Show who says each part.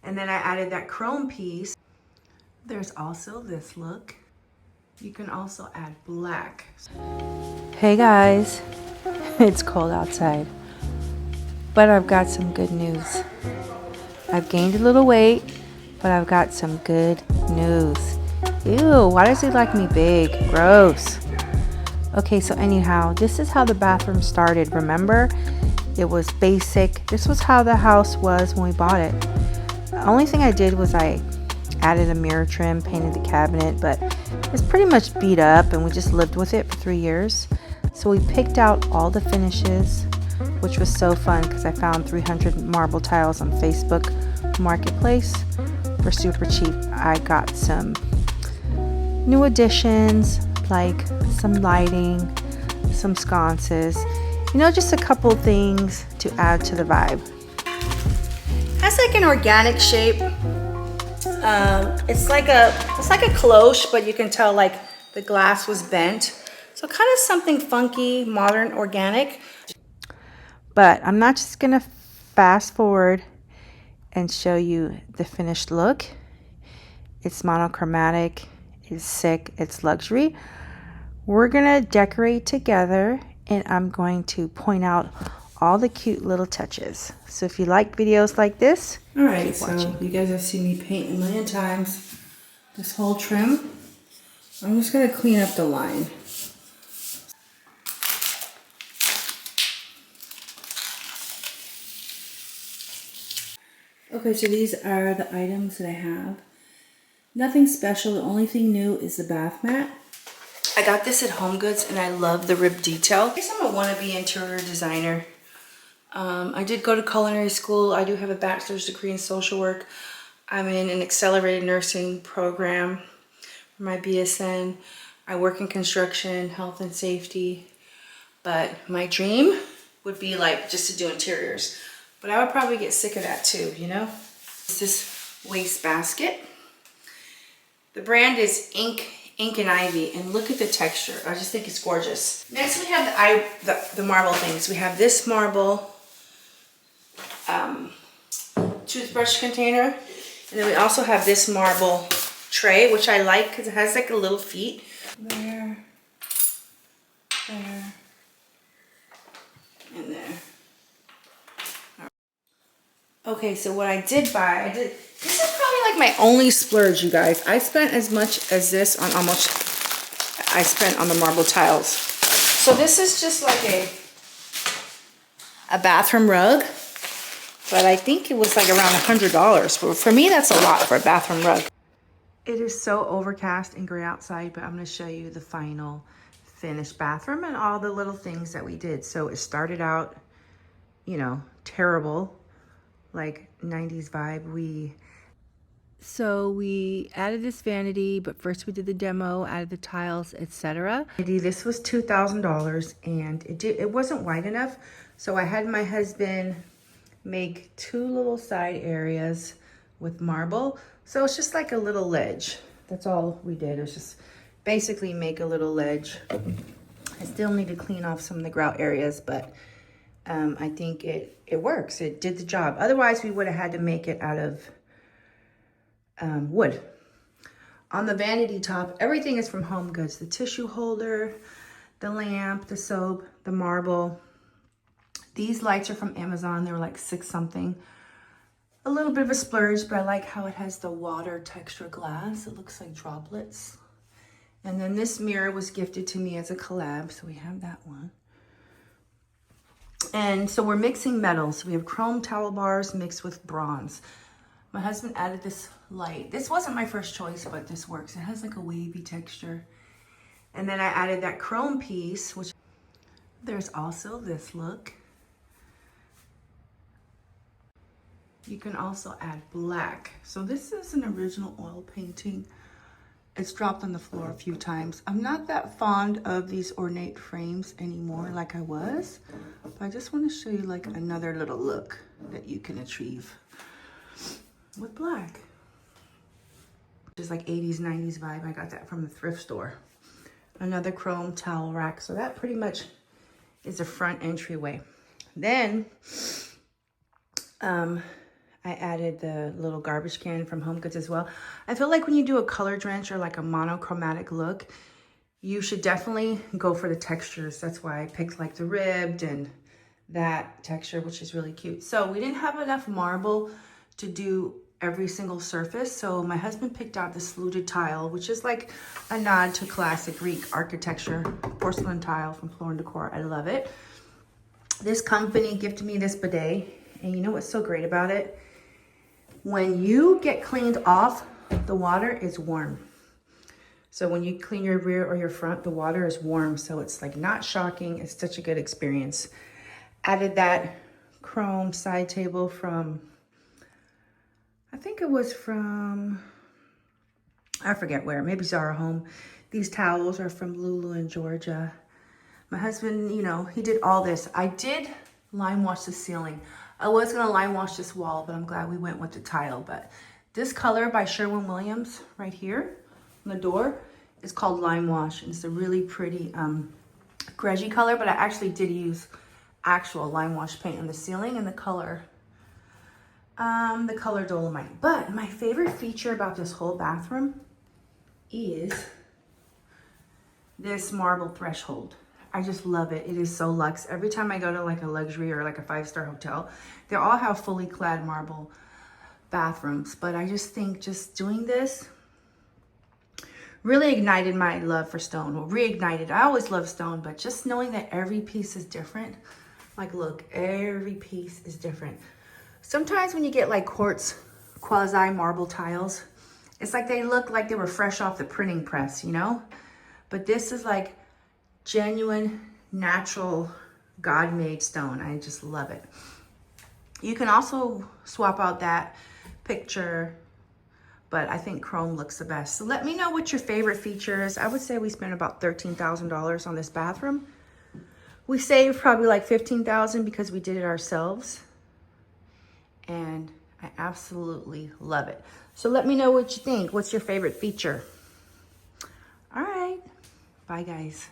Speaker 1: And then I added that chrome piece. There's also this look. You can also add black. Hey guys, it's cold outside, but I've got some good news. I've gained a little weight, but I've got some good news. Ew, why does he like me big? Gross. Okay, so anyhow, this is how the bathroom started. Remember, it was basic. This was how the house was when we bought it. The only thing I did was I added a mirror trim, painted the cabinet, but it's pretty much beat up and we just lived with it for 3 years. So we picked out all the finishes, which was so fun because I found 300 marble tiles on Facebook Marketplace for super cheap. I got some new additions like some lighting, some sconces, you know, just a couple things to add to the vibe. Has like an organic shape. It's like a cloche, but you can tell like the glass was bent. So kind of something funky, modern, organic. But I'm not just gonna fast forward and show you the finished look. It's monochromatic, it's sick, it's luxury. We're gonna decorate together and I'm going to point out all the cute little touches. So if you like videos like this, all right, so you guys have seen me paint a million times this whole trim. I'm just gonna clean up the line. Okay, so these are the items that I have. Nothing special, the only thing new is the bath mat. I got this at HomeGoods and I love the rib detail. I guess I'm a wannabe interior designer. I did go to culinary school. I do have a bachelor's degree in social work. I'm in an accelerated nursing program for my BSN. I work in construction, health and safety. But my dream would be like just to do interiors. But I would probably get sick of that too, you know? It's this waste basket. The brand is Ink and Ivy, and look at the texture. I just think it's gorgeous. Next we have the marble things. We have this marble toothbrush container, and then we also have this marble tray, which I like because it has like a little feet. There, and there. Okay, so what I did buy, this is probably like my only splurge, you guys. I spent as much as this on I spent on the marble tiles. So this is just like a bathroom rug, but I think it was like around $100. But for me, that's a lot for a bathroom rug. It is so overcast and gray outside, but I'm gonna show you the final finished bathroom and all the little things that we did. So it started out, you know, terrible, like 90s vibe. So we added this vanity, but first we did the demo, added the tiles, etc. This was $2,000 and it wasn't wide enough. So I had my husband make 2 little side areas with marble. So it's just like a little ledge. That's all we did. It was just basically make a little ledge. I still need to clean off some of the grout areas, but I think it works. It did the job. Otherwise, we would have had to make it out of wood. On the vanity top, everything is from HomeGoods. The tissue holder, the lamp, the soap, the marble. These lights are from Amazon. They were like $6 something. A little bit of a splurge, but I like how it has the water texture glass. It looks like droplets. And then this mirror was gifted to me as a collab, so we have that one. And so we're mixing metals. We have chrome towel bars mixed with bronze. My husband added this light. This wasn't my first choice, but this works. It has like a wavy texture. And then I added that chrome piece, which there's also this look. You can also add black. So this is an original oil painting. It's dropped on the floor a few times. I'm not that fond of these ornate frames anymore like I was, but I just want to show you like another little look that you can achieve with black. Just like 80s, 90s vibe. I got that from the thrift store. Another chrome towel rack. So that pretty much is a front entryway. Then I added the little garbage can from Home Goods as well. I feel like when you do a color drench or like a monochromatic look, you should definitely go for the textures. That's why I picked like the ribbed and that texture, which is really cute. So we didn't have enough marble to do every single surface. So my husband picked out this fluted tile, which is like a nod to classic Greek architecture, porcelain tile from Floor & Decor. I love it. This company gifted me this bidet. And you know what's so great about it? When you get cleaned off, the water is warm. So when you clean your rear or your front, the water is warm. So it's like not shocking. It's such a good experience. Added that chrome side table from, I think it was from, I forget where, maybe Zara Home. These towels are from Lulu in Georgia. My husband, you know, he did all this. I did lime wash the ceiling. I was gonna lime wash this wall, but I'm glad we went with the tile. But this color by Sherwin-Williams right here on the door is called Lime Wash. And it's a really pretty grungy color, but I actually did use actual lime wash paint on the ceiling and the color Dolomite. But my favorite feature about this whole bathroom is this marble threshold. I just love it. It is so luxe. Every time I go to like a luxury or like a 5-star hotel, they all have fully clad marble bathrooms. But I just think just doing this really ignited my love for stone. Well, reignited. I always love stone, but just knowing that every piece is different. Like, look, every piece is different. Sometimes when you get like quartz quasi marble tiles, it's like they look like they were fresh off the printing press, you know? But this is like genuine, natural, God-made stone. I just love it. You can also swap out that picture, but I think chrome looks the best. So let me know what your favorite feature is. I would say we spent about $13,000 on this bathroom. We saved probably like $15,000 because we did it ourselves. And I absolutely love it. So let me know what you think. What's your favorite feature? All right. Bye, guys.